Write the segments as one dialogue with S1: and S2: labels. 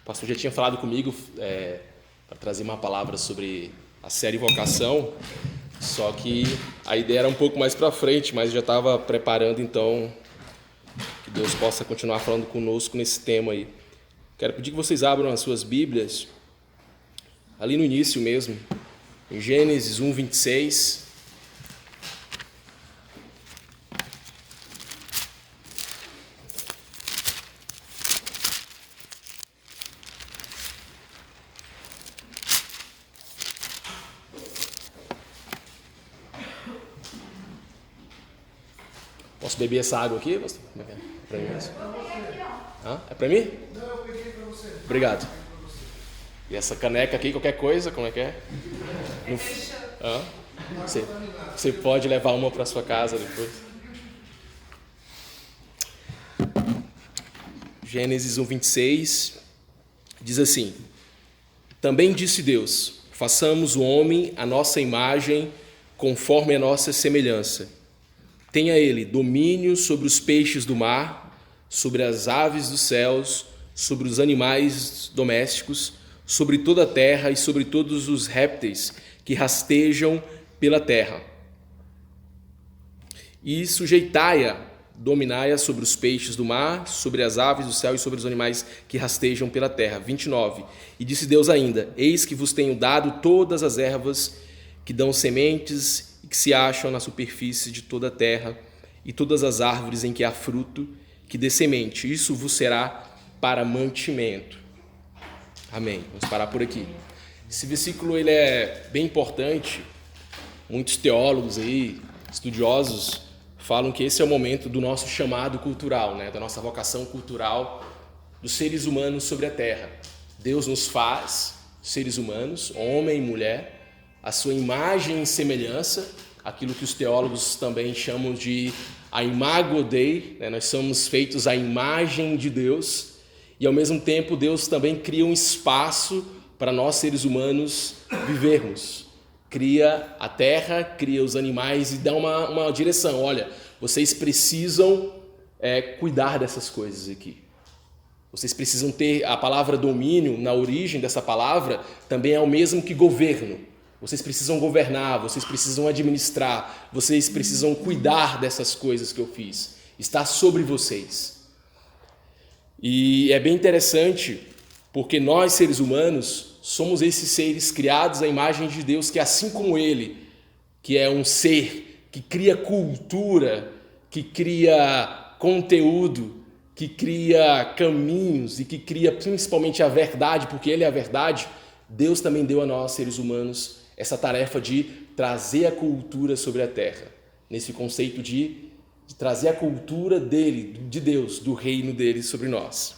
S1: pastor já tinha falado comigo para trazer uma palavra sobre a série Vocação, só que a ideia era um pouco mais para frente, mas já estava preparando, então que Deus possa continuar falando conosco nesse tema aí. Quero pedir que vocês abram as suas Bíblias, ali no início mesmo, em Gênesis 1, 26. Posso beber essa água aqui? Como é que é? Pra mim mesmo? É pra mim?
S2: Não, eu peguei pra você.
S1: Obrigado. E essa caneca aqui, qualquer coisa, como é que é? Você pode levar uma para sua casa depois. Gênesis 1, 26 diz assim: Também disse Deus: façamos o homem à nossa imagem, conforme a nossa semelhança. Tenha ele domínio sobre os peixes do mar, sobre as aves dos céus, sobre os animais domésticos, sobre toda a terra e sobre todos os répteis que rastejam pela terra. E sujeitai-a, dominai-a sobre os peixes do mar, sobre as aves do céu e sobre os animais que rastejam pela terra. 29. E disse Deus ainda: Eis que vos tenho dado todas as ervas que dão sementes e que se acham na superfície de toda a terra, e todas as árvores em que há fruto, que dê semente. Isso vos será para mantimento. Amém. Vamos parar por aqui. Esse versículo ele é bem importante. Muitos teólogos aí, estudiosos, falam que esse é o momento do nosso chamado cultural, né? Da nossa vocação cultural dos seres humanos sobre a terra. Deus nos faz seres humanos, homem e mulher, a sua imagem e semelhança, aquilo que os teólogos também chamam de a imago Dei, né? Nós somos feitos à imagem de Deus, e ao mesmo tempo Deus também cria um espaço para nós seres humanos vivermos. Cria a terra, cria os animais e dá uma direção. Olha, vocês precisam cuidar dessas coisas aqui. Vocês precisam ter a palavra domínio, na origem dessa palavra, também é o mesmo que governo. Vocês precisam governar, vocês precisam administrar, vocês precisam cuidar dessas coisas que eu fiz. Está sobre vocês. E é bem interessante, porque nós, seres humanos, somos esses seres criados à imagem de Deus, que assim como Ele, que é um ser que cria cultura, que cria conteúdo, que cria caminhos e que cria principalmente a verdade, porque Ele é a verdade, Deus também deu a nós, seres humanos, essa tarefa de trazer a cultura sobre a terra, nesse conceito de trazer a cultura dele, de Deus, do reino dele sobre nós.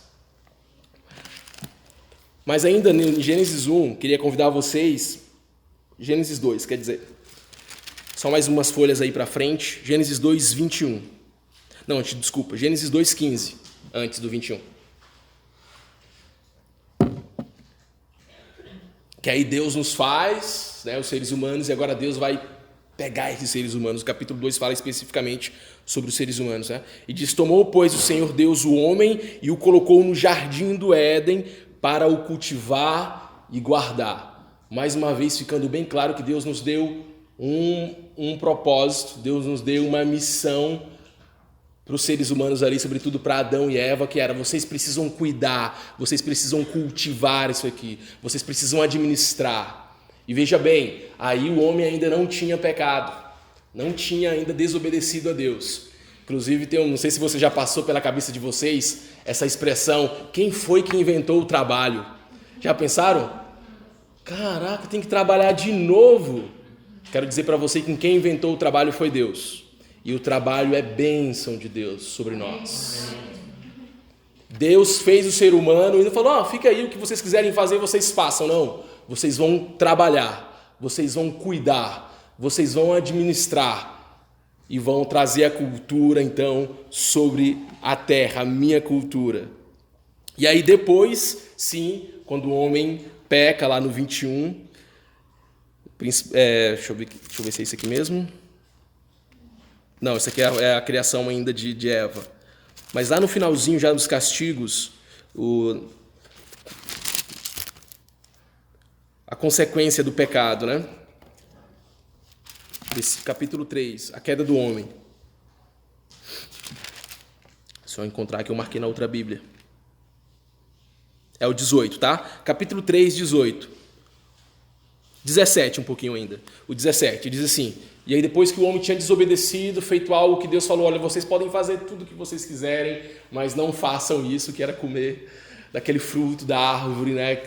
S1: Mas ainda em Gênesis 1, queria convidar vocês, Gênesis 2, quer dizer, só mais umas folhas aí para frente, Gênesis 2, 21. Não, desculpa, Gênesis 2, 15, antes do 21. Que aí Deus nos faz, né, os seres humanos, e agora Deus vai pegar esses seres humanos. O capítulo 2 fala especificamente sobre os seres humanos, né? E diz: Tomou, pois, o Senhor Deus o homem e o colocou no jardim do Éden para o cultivar e guardar. Mais uma vez, ficando bem claro que Deus nos deu um propósito, Deus nos deu uma missão para os seres humanos ali, sobretudo para Adão e Eva, que era: vocês precisam cuidar, vocês precisam cultivar isso aqui, vocês precisam administrar. E veja bem, aí o homem ainda não tinha pecado, não tinha ainda desobedecido a Deus. Inclusive, não sei se você já passou pela cabeça de vocês essa expressão: quem foi que inventou o trabalho? Já pensaram? Caraca, tem que trabalhar de novo. Quero dizer para você que quem inventou o trabalho foi Deus. E o trabalho é bênção de Deus sobre nós. Deus fez o ser humano e ele falou: fica aí, o que vocês quiserem fazer, vocês façam. Não, vocês vão trabalhar, vocês vão cuidar, vocês vão administrar e vão trazer a cultura, então, sobre a terra, a minha cultura. E aí depois, sim, quando o homem peca lá no 21, deixa eu ver se é isso aqui mesmo. Não, isso aqui é a criação ainda de Eva. Mas lá no finalzinho, já dos castigos, consequência do pecado, né? Desse capítulo 3, a queda do homem. Só encontrar que eu marquei na outra Bíblia. É o 18, tá? Capítulo 3, 18. 17 um pouquinho ainda. O 17 diz assim: e aí depois que o homem tinha desobedecido, feito algo que Deus falou, olha, vocês podem fazer tudo o que vocês quiserem, mas não façam isso, que era comer daquele fruto da árvore, né?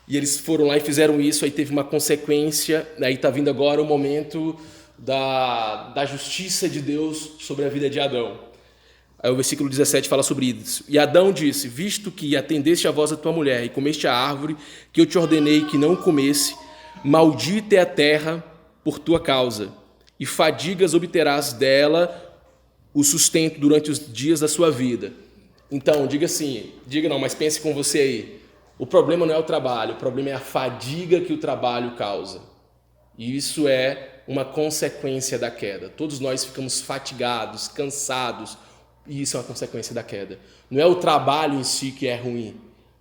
S1: E eles foram lá e fizeram isso, aí teve uma consequência, aí está vindo agora o momento da justiça de Deus sobre a vida de Adão. Aí o versículo 17 fala sobre isso. E Adão disse: visto que atendeste a voz da tua mulher e comeste a árvore que eu te ordenei que não comesse, maldita é a terra por tua causa, e fadigas obterás dela o sustento durante os dias da sua vida. Então, mas pense com você aí. O problema não é o trabalho, o problema é a fadiga que o trabalho causa. E isso é uma consequência da queda. Todos nós ficamos fatigados, cansados, e isso é uma consequência da queda. Não é o trabalho em si que é ruim,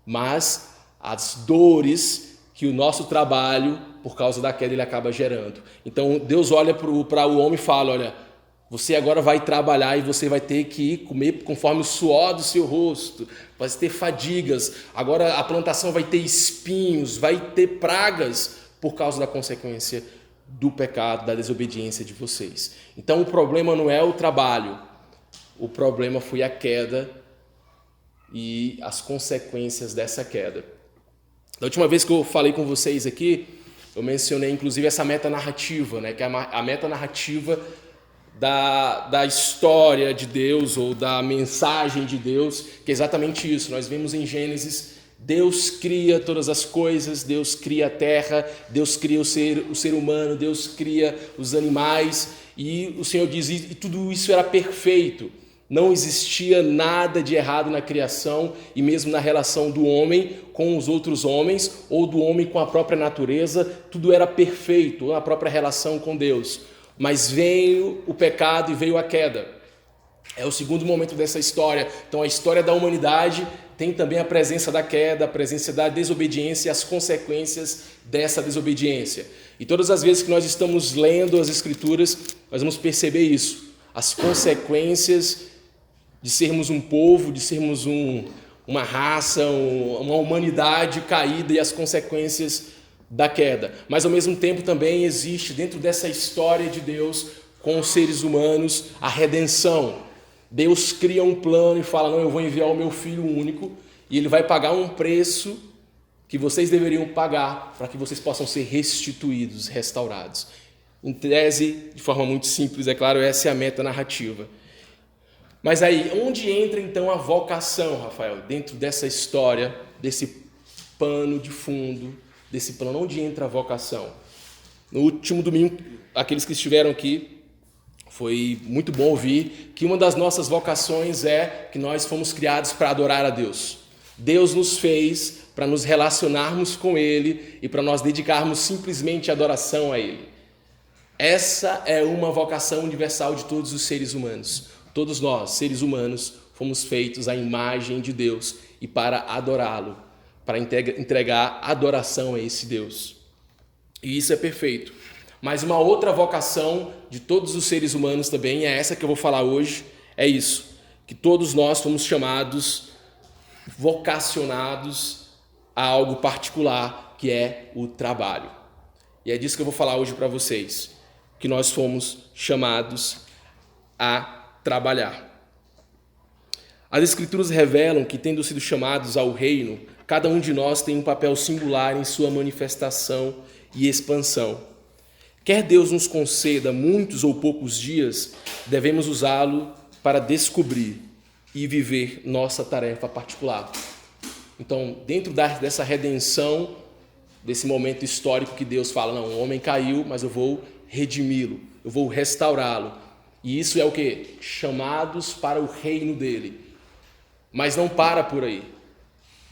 S1: mas as dores que o nosso trabalho, por causa da queda, ele acaba gerando. Então Deus olha para o homem e fala: olha, você agora vai trabalhar e você vai ter que comer conforme o suor do seu rosto, vai ter fadigas, agora a plantação vai ter espinhos, vai ter pragas por causa da consequência do pecado, da desobediência de vocês. Então o problema não é o trabalho, o problema foi a queda e as consequências dessa queda. Da última vez que eu falei com vocês aqui, eu mencionei inclusive essa metanarrativa, né, que é a metanarrativa da história de Deus ou da mensagem de Deus, que é exatamente isso. Nós vemos em Gênesis, Deus cria todas as coisas, Deus cria a terra, Deus cria o ser humano, Deus cria os animais, e o Senhor diz, e tudo isso era perfeito. Não existia nada de errado na criação e mesmo na relação do homem com os outros homens ou do homem com a própria natureza, tudo era perfeito, a própria relação com Deus. Mas veio o pecado e veio a queda. É o segundo momento dessa história. Então a história da humanidade tem também a presença da queda, a presença da desobediência e as consequências dessa desobediência. E todas as vezes que nós estamos lendo as Escrituras, nós vamos perceber isso. As consequências de sermos um povo, de sermos uma raça, uma humanidade caída e as consequências da queda. Mas ao mesmo tempo também existe dentro dessa história de Deus com os seres humanos a redenção. Deus cria um plano e fala, não, eu vou enviar o meu filho único e ele vai pagar um preço que vocês deveriam pagar para que vocês possam ser restituídos, restaurados. Em tese, de forma muito simples, é claro, essa é a metanarrativa. Mas aí, onde entra então a vocação, Rafael? Dentro dessa história, desse pano de fundo, desse plano, onde entra a vocação? No último domingo, aqueles que estiveram aqui, foi muito bom ouvir que uma das nossas vocações é que nós fomos criados para adorar a Deus. Deus nos fez para nos relacionarmos com Ele e para nós dedicarmos simplesmente a adoração a Ele. Essa é uma vocação universal de todos os seres humanos. Todos nós, seres humanos, fomos feitos à imagem de Deus e para adorá-lo, para entregar adoração a esse Deus. E isso é perfeito. Mas uma outra vocação de todos os seres humanos também, é essa que eu vou falar hoje, é isso, que todos nós fomos chamados, vocacionados a algo particular, que é o trabalho. E é disso que eu vou falar hoje para vocês, que nós fomos chamados a trabalhar. As Escrituras revelam que, tendo sido chamados ao reino, cada um de nós tem um papel singular em sua manifestação e expansão. Quer Deus nos conceda muitos ou poucos dias, devemos usá-lo para descobrir e viver nossa tarefa particular. Então, dentro dessa redenção, desse momento histórico que Deus fala, não, o homem caiu, mas eu vou redimi-lo, eu vou restaurá-lo. E isso é o quê? Chamados para o reino dele. Mas não para por aí.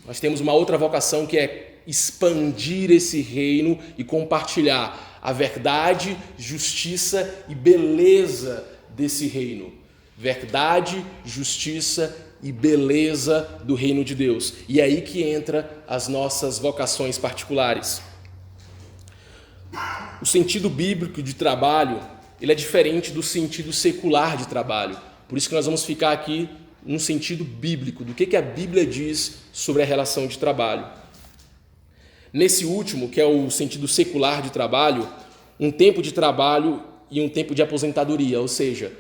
S1: Nós temos uma outra vocação que é expandir esse reino e compartilhar a verdade, justiça e beleza desse reino. Verdade, justiça e beleza do reino de Deus. E é aí que entra as nossas vocações particulares. O sentido bíblico de trabalho, ele é diferente do sentido secular de trabalho. Por isso que nós vamos ficar aqui no sentido bíblico, do que a Bíblia diz sobre a relação de trabalho. Nesse último, que é o sentido secular de trabalho, um tempo de trabalho e um tempo de aposentadoria, ou seja,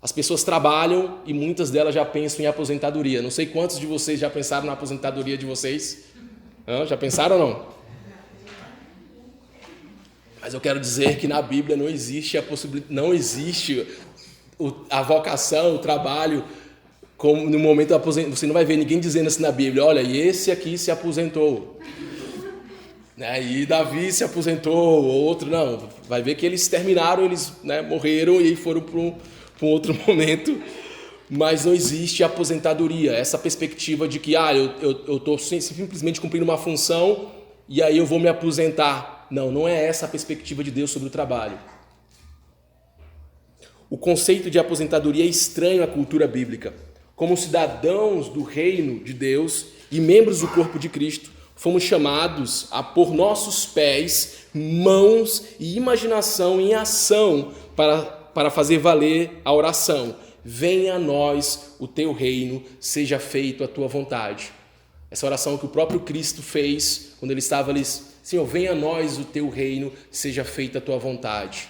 S1: as pessoas trabalham e muitas delas já pensam em aposentadoria. Não sei quantos de vocês já pensaram na aposentadoria de vocês. Já pensaram ou não? Mas eu quero dizer que na Bíblia não existe a possibilidade, não existe a vocação, o trabalho, como no momento da aposentadoria. Você não vai ver ninguém dizendo assim na Bíblia, olha, e esse aqui se aposentou. E Davi se aposentou, outro não. Vai ver que eles terminaram, eles morreram e foram para um outro momento. Mas não existe aposentadoria, essa perspectiva de que eu estou simplesmente cumprindo uma função e aí eu vou me aposentar. Não é essa a perspectiva de Deus sobre o trabalho. O conceito de aposentadoria é estranho à cultura bíblica. Como cidadãos do reino de Deus e membros do corpo de Cristo, fomos chamados a pôr nossos pés, mãos e imaginação em ação para fazer valer a oração. Venha a nós o teu reino, seja feito a tua vontade. Essa oração que o próprio Cristo fez quando ele estava ali, Senhor, venha a nós o teu reino, seja feita a tua vontade.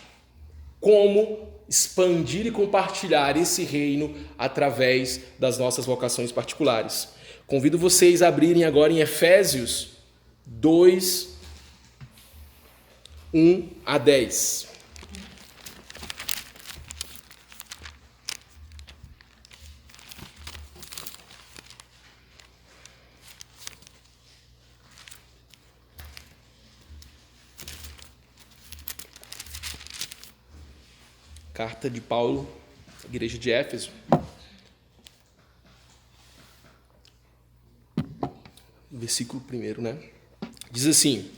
S1: Como expandir e compartilhar esse reino através das nossas vocações particulares. Convido vocês a abrirem agora em Efésios 2, 1 a 10. Carta de Paulo, igreja de Éfeso. Versículo 1, Diz assim: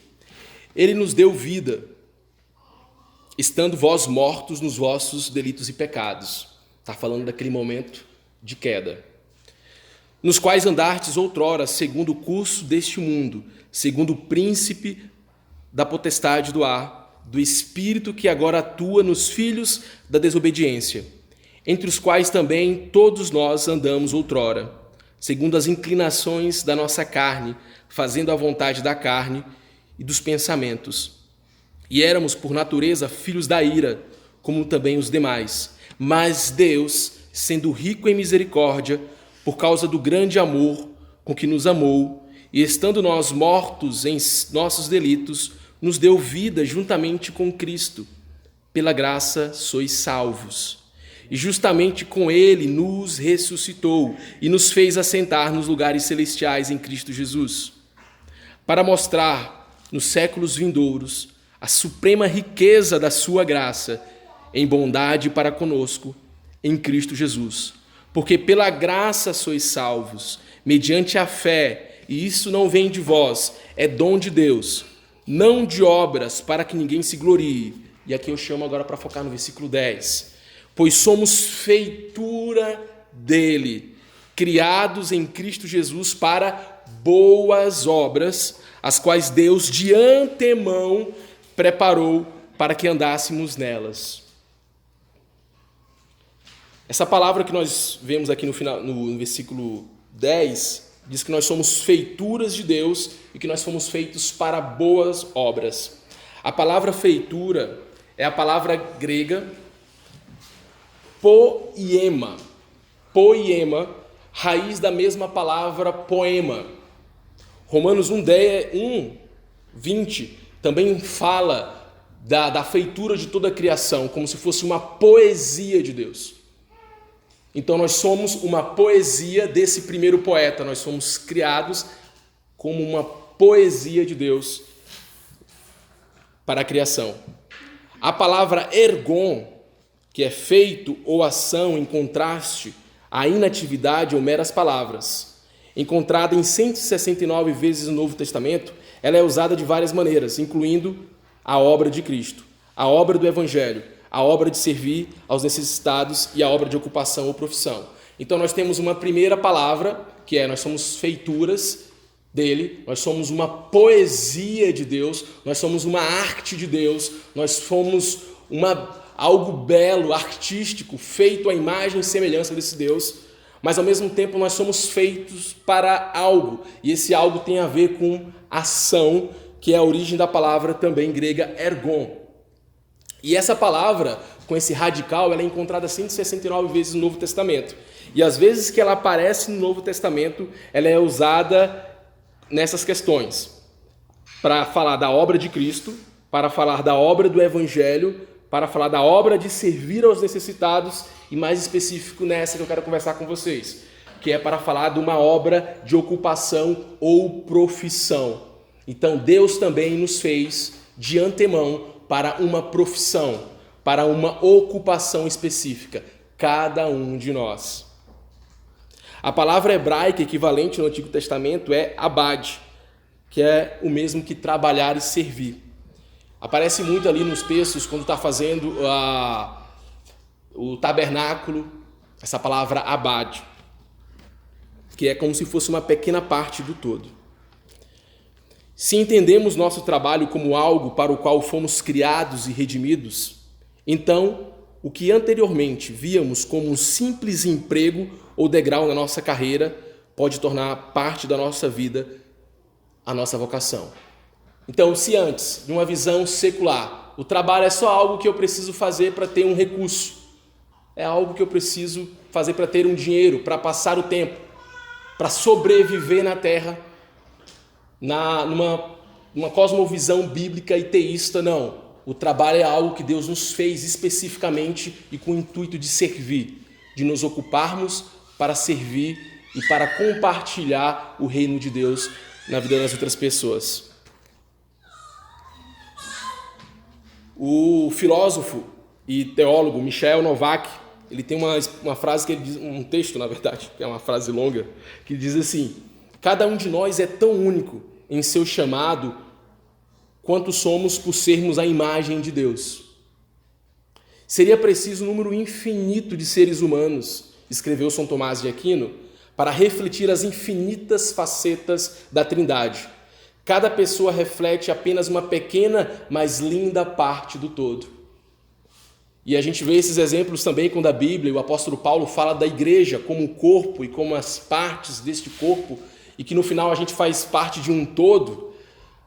S1: Ele nos deu vida, estando vós mortos nos vossos delitos e pecados. Está falando daquele momento de queda. Nos quais andastes outrora, segundo o curso deste mundo, segundo o príncipe da potestade do ar, do espírito que agora atua nos filhos da desobediência, entre os quais também todos nós andamos outrora, segundo as inclinações da nossa carne, fazendo a vontade da carne e dos pensamentos. E éramos, por natureza, filhos da ira, como também os demais. Mas Deus, sendo rico em misericórdia, por causa do grande amor com que nos amou, e estando nós mortos em nossos delitos, nos deu vida juntamente com Cristo. Pela graça sois salvos. E justamente com Ele nos ressuscitou e nos fez assentar nos lugares celestiais em Cristo Jesus, para mostrar nos séculos vindouros a suprema riqueza da sua graça em bondade para conosco em Cristo Jesus. Porque pela graça sois salvos, mediante a fé, e isso não vem de vós, é dom de Deus, não de obras, para que ninguém se glorie. E aqui eu chamo agora para focar no versículo 10. Pois somos feitura dele, criados em Cristo Jesus para boas obras, as quais Deus de antemão preparou para que andássemos nelas. Essa palavra que nós vemos aqui no final, no versículo 10, diz que nós somos feituras de Deus e que nós fomos feitos para boas obras. A palavra feitura é a palavra grega poiema. Poiema, raiz da mesma palavra poema. Romanos 1:20 também fala da feitura de toda a criação, como se fosse uma poesia de Deus. Então nós somos uma poesia desse primeiro poeta, nós somos criados como uma poesia de Deus para a criação. A palavra ergon, que é feito ou ação em contraste à inatividade ou meras palavras, encontrada em 169 vezes no Novo Testamento, ela é usada de várias maneiras, incluindo a obra de Cristo, a obra do Evangelho, a obra de servir aos necessitados e a obra de ocupação ou profissão. Então nós temos uma primeira palavra, que é: nós somos feituras dele, nós somos uma poesia de Deus, nós somos uma arte de Deus, nós somos algo belo, artístico, feito à imagem e semelhança desse Deus, mas ao mesmo tempo nós somos feitos para algo, e esse algo tem a ver com ação, que é a origem da palavra também grega ergon. E essa palavra, com esse radical, ela é encontrada 169 vezes no Novo Testamento. E às vezes que ela aparece no Novo Testamento, ela é usada nessas questões, para falar da obra de Cristo, para falar da obra do Evangelho, para falar da obra de servir aos necessitados, e mais específico nessa que eu quero conversar com vocês, que é para falar de uma obra de ocupação ou profissão. Então Deus também nos fez de antemão para uma profissão, para uma ocupação específica, cada um de nós. A palavra hebraica equivalente no Antigo Testamento é abad, que é o mesmo que trabalhar e servir. Aparece muito ali nos textos quando está fazendo o tabernáculo, essa palavra abad, que é como se fosse uma pequena parte do todo. Se entendemos nosso trabalho como algo para o qual fomos criados e redimidos, então o que anteriormente víamos como um simples emprego ou degrau na nossa carreira pode tornar parte da nossa vida, a nossa vocação. Então, se antes, de uma visão secular, o trabalho é só algo que eu preciso fazer para ter um recurso, é algo que eu preciso fazer para ter um dinheiro, para passar o tempo, para sobreviver na Terra, numa cosmovisão bíblica e teísta, não. O trabalho é algo que Deus nos fez especificamente e com o intuito de servir, de nos ocuparmos para servir e para compartilhar o reino de Deus na vida das outras pessoas. O filósofo e teólogo Michel Novak, ele tem uma frase que ele diz, um texto, na verdade, que é uma frase longa, que diz assim: cada um de nós é tão único em seu chamado quanto somos por sermos a imagem de Deus. Seria preciso um número infinito de seres humanos, escreveu São Tomás de Aquino, para refletir as infinitas facetas da Trindade. Cada pessoa reflete apenas uma pequena, mas linda parte do todo. E a gente vê esses exemplos também quando a Bíblia, o apóstolo Paulo fala da igreja como um corpo e como as partes deste corpo, e que no final a gente faz parte de um todo.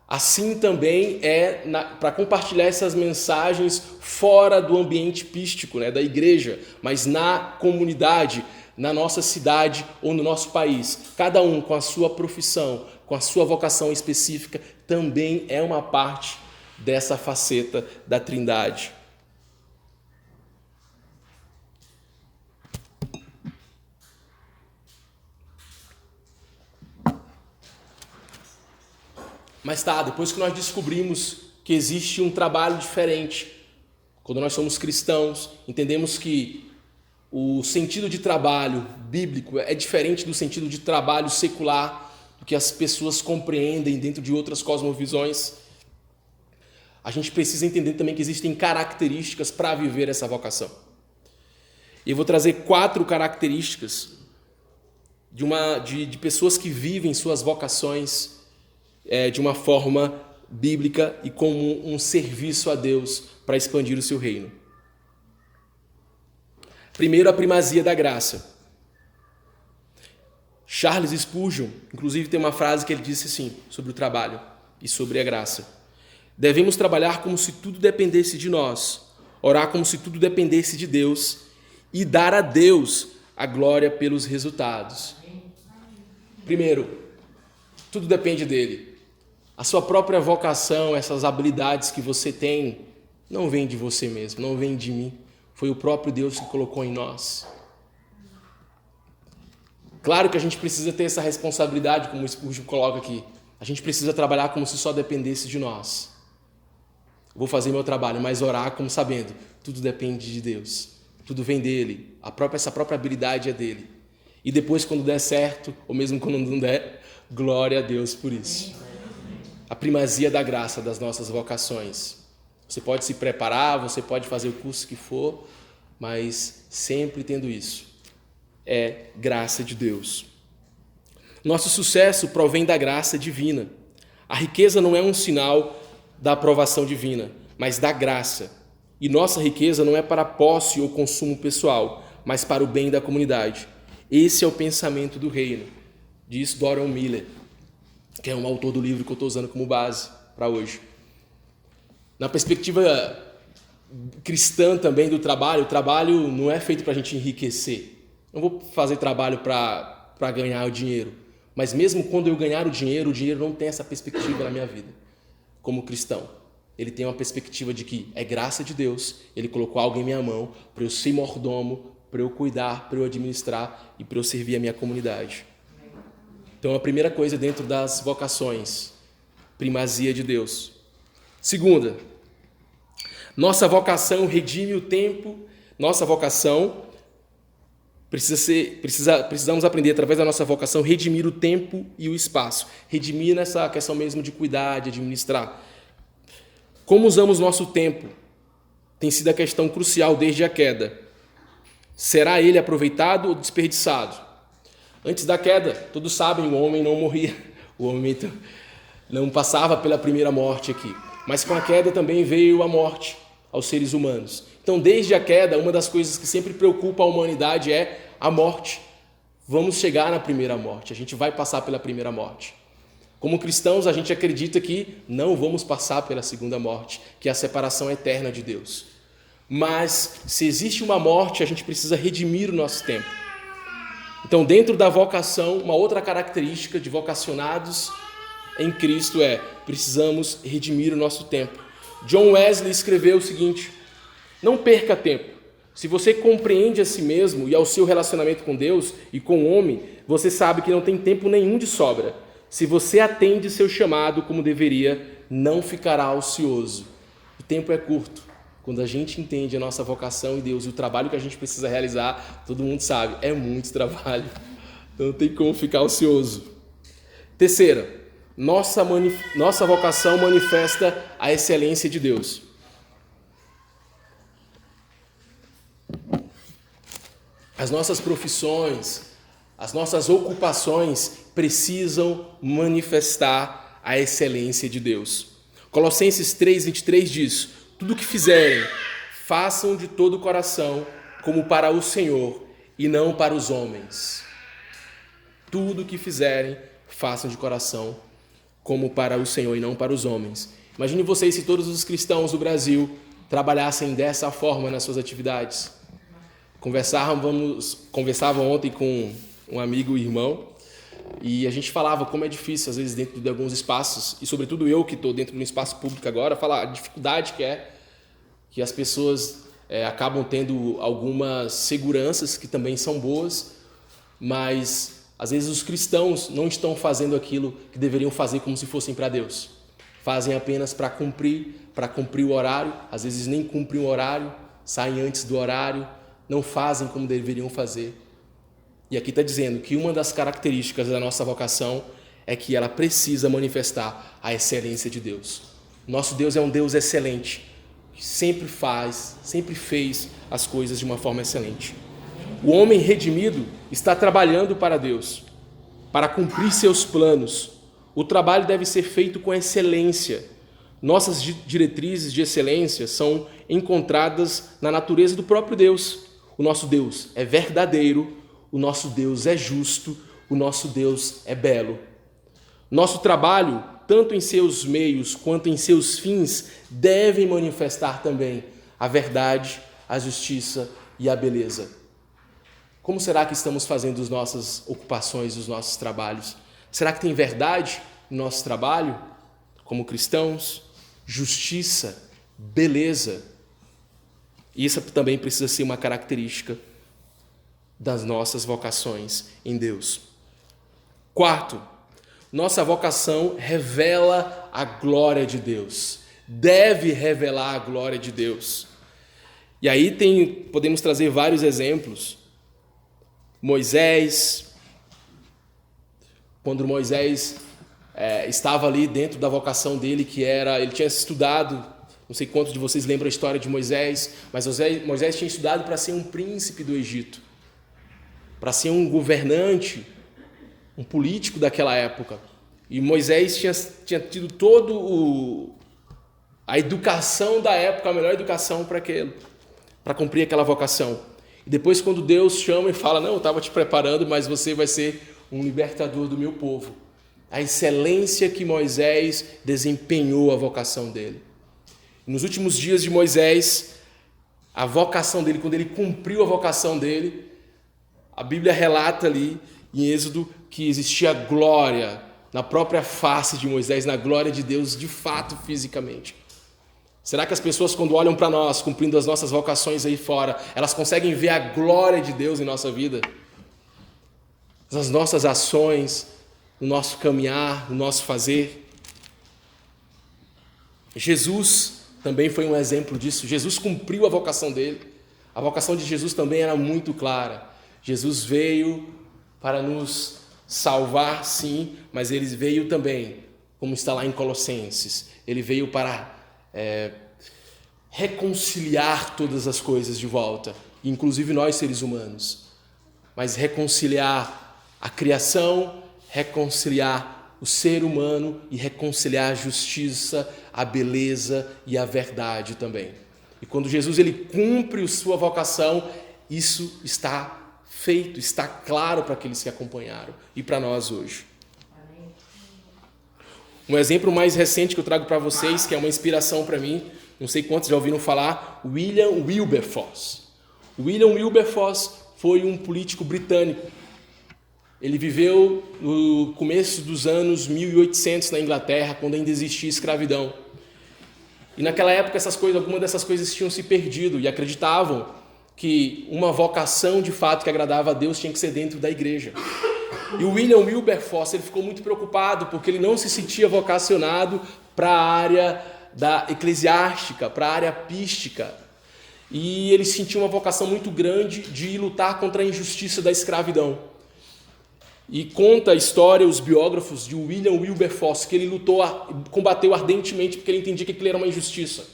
S1: Assim também é para compartilhar essas mensagens fora do ambiente pístico, da igreja, mas na comunidade, na nossa cidade ou no nosso país. Cada um com a sua profissão, com a sua vocação específica, também é uma parte dessa faceta da Trindade. Mas depois que nós descobrimos que existe um trabalho diferente, quando nós somos cristãos, entendemos que o sentido de trabalho bíblico é diferente do sentido de trabalho secular, do que as pessoas compreendem dentro de outras cosmovisões. A gente precisa entender também que existem características para viver essa vocação. E eu vou trazer 4 características de pessoas que vivem suas vocações de uma forma bíblica e como um serviço a Deus para expandir o seu reino. Primeiro, a primazia da graça. Charles Spurgeon, inclusive, tem uma frase que ele disse assim, sobre o trabalho e sobre a graça: devemos trabalhar como se tudo dependesse de nós, orar como se tudo dependesse de Deus e dar a Deus a glória pelos resultados. Primeiro, tudo depende dele. A sua própria vocação, essas habilidades que você tem, não vem de você mesmo, não vem de mim. Foi o próprio Deus que colocou em nós. Claro que a gente precisa ter essa responsabilidade, como o Spurgeon coloca aqui. A gente precisa trabalhar como se só dependesse de nós. Vou fazer meu trabalho, mas orar como sabendo, tudo depende de Deus. Tudo vem dele. Essa própria habilidade é dele. E depois, quando der certo, ou mesmo quando não der, glória a Deus por isso. A primazia da graça das nossas vocações. Você pode se preparar, você pode fazer o curso que for, mas sempre tendo isso. é graça de Deus. Nosso sucesso provém da graça divina. A riqueza não é um sinal da aprovação divina, mas da graça. E nossa riqueza não é para posse ou consumo pessoal, mas para o bem da comunidade. Esse é o pensamento do reino, diz Doran Miller, que é um autor do livro que eu estou usando como base para hoje. Na perspectiva cristã também do trabalho, o trabalho não é feito para a gente enriquecer. Não vou fazer trabalho para ganhar o dinheiro. Mas mesmo quando eu ganhar o dinheiro não tem essa perspectiva na minha vida. Como cristão, ele tem uma perspectiva de que é graça de Deus, ele colocou algo em minha mão para eu ser mordomo, para eu cuidar, para eu administrar e para eu servir a minha comunidade. Então, a primeira coisa dentro das vocações, primazia de Deus. Segunda, nossa vocação redime o tempo, nossa vocação precisamos aprender através da nossa vocação redimir o tempo e o espaço. Redimir nessa questão mesmo de cuidar, de administrar. Como usamos nosso tempo tem sido a questão crucial desde a queda. Será ele aproveitado ou desperdiçado? Antes da queda, todos sabem, o homem não morria. O homem não passava pela primeira morte aqui. Mas com a queda também veio a morte aos seres humanos. Então, desde a queda, uma das coisas que sempre preocupa a humanidade é a morte. Vamos chegar na primeira morte, a gente vai passar pela primeira morte. Como cristãos, a gente acredita que não vamos passar pela segunda morte, que é a separação eterna de Deus. Mas, se existe uma morte, a gente precisa redimir o nosso tempo. Então, dentro da vocação, uma outra característica de vocacionados em Cristo é: precisamos redimir o nosso tempo. John Wesley escreveu o seguinte: não perca tempo. Se você compreende a si mesmo e ao seu relacionamento com Deus e com o homem, você sabe que não tem tempo nenhum de sobra. Se você atende seu chamado como deveria, não ficará ocioso. O tempo é curto. Quando a gente entende a nossa vocação em Deus e o trabalho que a gente precisa realizar, todo mundo sabe, é muito trabalho. Então não tem como ficar ocioso. Terceira, nossa vocação manifesta a excelência de Deus. As nossas profissões, as nossas ocupações precisam manifestar a excelência de Deus. Colossenses 3:23 diz: tudo o que fizerem, façam de todo o coração, como para o Senhor e não para os homens. Tudo o que fizerem, façam de coração, como para o Senhor e não para os homens. Imagine vocês se todos os cristãos do Brasil trabalhassem dessa forma nas suas atividades. Conversava ontem com um amigo e irmão e a gente falava como é difícil, às vezes, dentro de alguns espaços, e sobretudo eu que estou dentro de um espaço público agora, falar a dificuldade que é que as pessoas acabam tendo algumas seguranças que também são boas, mas às vezes os cristãos não estão fazendo aquilo que deveriam fazer como se fossem para Deus. Fazem apenas para cumprir o horário, às vezes nem cumprem o horário, saem antes do horário, não fazem como deveriam fazer. E aqui está dizendo que uma das características da nossa vocação é que ela precisa manifestar a excelência de Deus. Nosso Deus é um Deus excelente, que sempre fez as coisas de uma forma excelente. O homem redimido está trabalhando para Deus, para cumprir seus planos. O trabalho deve ser feito com excelência. Nossas diretrizes de excelência são encontradas na natureza do próprio Deus. O nosso Deus é verdadeiro, o nosso Deus é justo, o nosso Deus é belo. Nosso trabalho, tanto em seus meios quanto em seus fins, deve manifestar também a verdade, a justiça e a beleza. Como será que estamos fazendo as nossas ocupações, os nossos trabalhos? Será que tem verdade no nosso trabalho, como cristãos? Justiça, beleza. E isso também precisa ser uma característica das nossas vocações em Deus. Quarto, nossa vocação revela a glória de Deus. Deve revelar a glória de Deus. E aí podemos trazer vários exemplos. Moisés, quando Moisés estava ali dentro da vocação dele, ele tinha estudado, não sei quantos de vocês lembram a história de Moisés, mas Moisés tinha estudado para ser um príncipe do Egito. para ser um governante, um político daquela época. E Moisés tinha tido a educação da época, a melhor educação para cumprir aquela vocação. E depois, quando Deus chama e fala, não, eu estava te preparando, mas você vai ser um libertador do meu povo. A excelência que Moisés desempenhou a vocação dele. Nos últimos dias de Moisés, a vocação dele, quando ele cumpriu a vocação dele, a Bíblia relata ali em Êxodo que existia glória na própria face de Moisés, na glória de Deus, de fato, fisicamente. Será que as pessoas, quando olham para nós, cumprindo as nossas vocações aí fora, elas conseguem ver a glória de Deus em nossa vida? Nas nossas ações, no nosso caminhar, no nosso fazer? Jesus também foi um exemplo disso. Jesus cumpriu a vocação dele. A vocação de Jesus também era muito clara. Jesus veio para nos salvar, sim, mas ele veio também, como está lá em Colossenses, ele veio para reconciliar todas as coisas de volta, inclusive nós seres humanos, mas reconciliar a criação, reconciliar o ser humano e reconciliar a justiça, a beleza e a verdade também. E quando Jesus ele cumpre sua vocação, isso está feito, está claro para aqueles que acompanharam e para nós hoje. Um exemplo mais recente que eu trago para vocês, que é uma inspiração para mim, não sei quantos já ouviram falar, William Wilberforce. William Wilberforce foi um político britânico. Ele viveu no começo dos anos 1800 na Inglaterra, quando ainda existia escravidão. E naquela época algumas dessas coisas tinham se perdido e acreditavam que uma vocação de fato que agradava a Deus tinha que ser dentro da igreja. E o William Wilberforce ele ficou muito preocupado porque ele não se sentia vocacionado para a área da eclesiástica, para a área pística. E ele sentia uma vocação muito grande de lutar contra a injustiça da escravidão. E conta a história, os biógrafos de William Wilberforce, que ele combateu ardentemente porque ele entendia que aquilo era uma injustiça.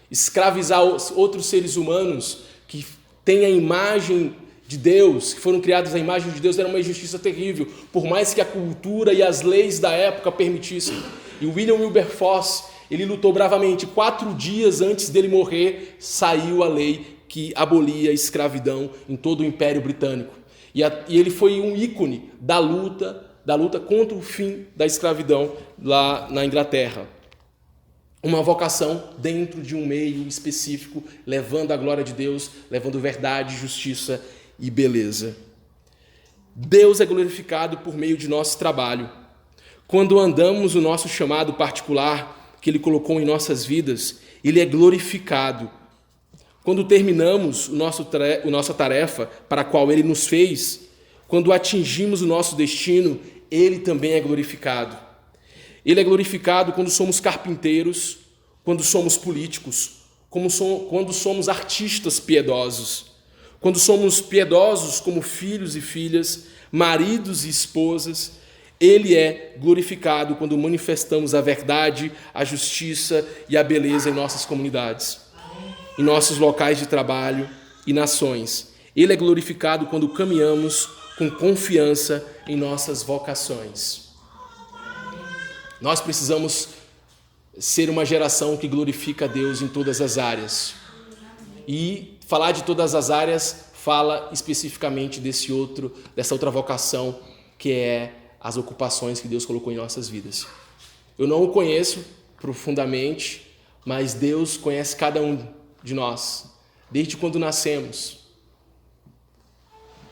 S1: Escravizar outros seres humanos que têm a imagem de Deus, que foram criados à imagem de Deus, era uma injustiça terrível, por mais que a cultura e as leis da época permitissem. E o William Wilberforce, ele lutou bravamente. 4 dias antes dele morrer, saiu a lei que abolia a escravidão em todo o Império Britânico. E ele foi um ícone da luta contra o fim da escravidão lá na Inglaterra. Uma vocação dentro de um meio específico, levando a glória de Deus, levando verdade, justiça e beleza. Deus é glorificado por meio de nosso trabalho. Quando andamos o nosso chamado particular que Ele colocou em nossas vidas, Ele é glorificado. Quando terminamos nossa tarefa para a qual Ele nos fez, quando atingimos o nosso destino, Ele também é glorificado. Ele é glorificado quando somos carpinteiros, quando somos políticos, quando somos artistas piedosos, quando somos piedosos como filhos e filhas, maridos e esposas. Ele é glorificado quando manifestamos a verdade, a justiça e a beleza em nossas comunidades, em nossos locais de trabalho e nações. Ele é glorificado quando caminhamos com confiança em nossas vocações. Nós precisamos ser uma geração que glorifica a Deus em todas as áreas. E falar de todas as áreas fala especificamente dessa outra vocação, que é as ocupações que Deus colocou em nossas vidas. Eu não o conheço profundamente, mas Deus conhece cada um de nós, desde quando nascemos,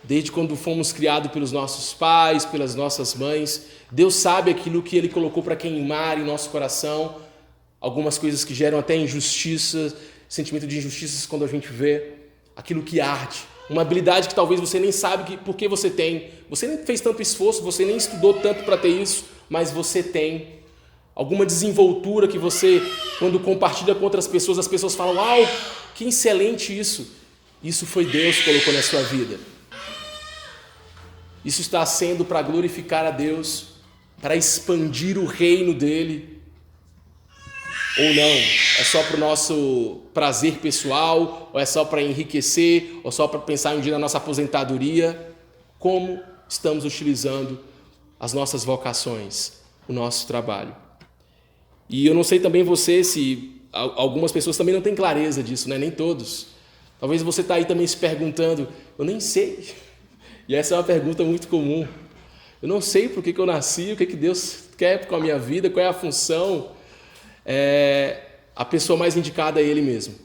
S1: desde quando fomos criados pelos nossos pais, pelas nossas mães. Deus sabe aquilo que Ele colocou para queimar em nosso coração, algumas coisas que geram até injustiça, sentimento de injustiça quando a gente vê, aquilo que arde, uma habilidade que talvez você nem sabe por que você tem, você nem fez tanto esforço, você nem estudou tanto para ter isso, mas você tem. Alguma desenvoltura que você, quando compartilha com outras pessoas, as pessoas falam: uau, que excelente isso. Isso foi Deus que colocou na sua vida. Isso está sendo para glorificar a Deus, para expandir o reino dele, ou não? É só para o nosso prazer pessoal, ou é só para enriquecer, ou só para pensar um dia na nossa aposentadoria? como estamos utilizando as nossas vocações, o nosso trabalho. E eu não sei também você se algumas pessoas também não têm clareza disso, né? Nem todos. Talvez você está aí também se perguntando, eu nem sei. E essa é uma pergunta muito comum. Eu não sei por que eu nasci, o que Deus quer com a minha vida, qual é a função. A pessoa mais indicada é Ele mesmo.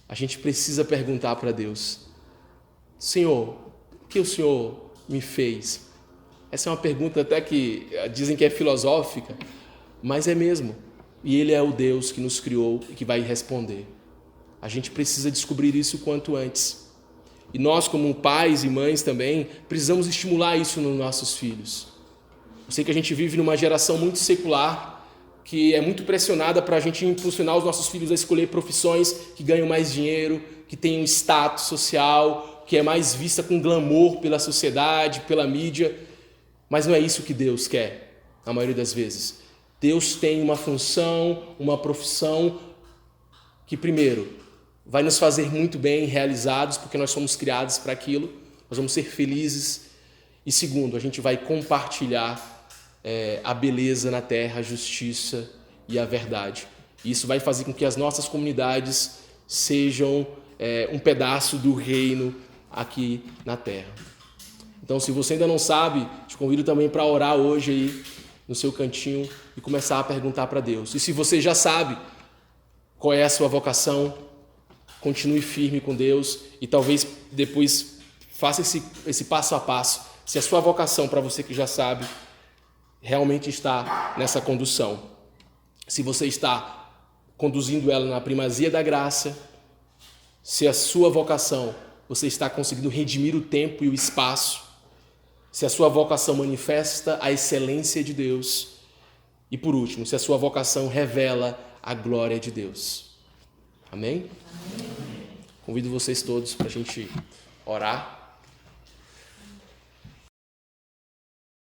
S1: A gente precisa perguntar para Deus, Senhor, o que o Senhor me fez? Essa é uma pergunta até que dizem que é filosófica, mas é mesmo. E Ele é o Deus que nos criou e que vai responder. A gente precisa descobrir isso o quanto antes. E nós, como pais e mães também, precisamos estimular isso nos nossos filhos. Eu sei que a gente vive numa geração muito secular, que é muito pressionada para a gente impulsionar os nossos filhos a escolher profissões que ganham mais dinheiro, que têm um status social, que é mais vista com glamour pela sociedade, pela mídia. Mas não é isso que Deus quer, a maioria das vezes. Deus tem uma função, uma profissão que, primeiro, vai nos fazer muito bem realizados, porque nós somos criados para aquilo, nós vamos ser felizes. E segundo, a gente vai compartilhar a beleza na terra, a justiça e a verdade. E isso vai fazer com que as nossas comunidades sejam um pedaço do reino aqui na terra. Então, se você ainda não sabe, te convido também para orar hoje aí no seu cantinho e começar a perguntar para Deus. E se você já sabe qual é a sua vocação, continue firme com Deus e talvez depois faça esse passo a passo. Se a sua vocação, para você que já sabe, realmente está nessa condução. Se você está conduzindo ela na primazia da graça, se a sua vocação, você está conseguindo redimir o tempo e o espaço, se a sua vocação manifesta a excelência de Deus e, por último, se a sua vocação revela a glória de Deus. Amém? Convido vocês todos para a gente orar.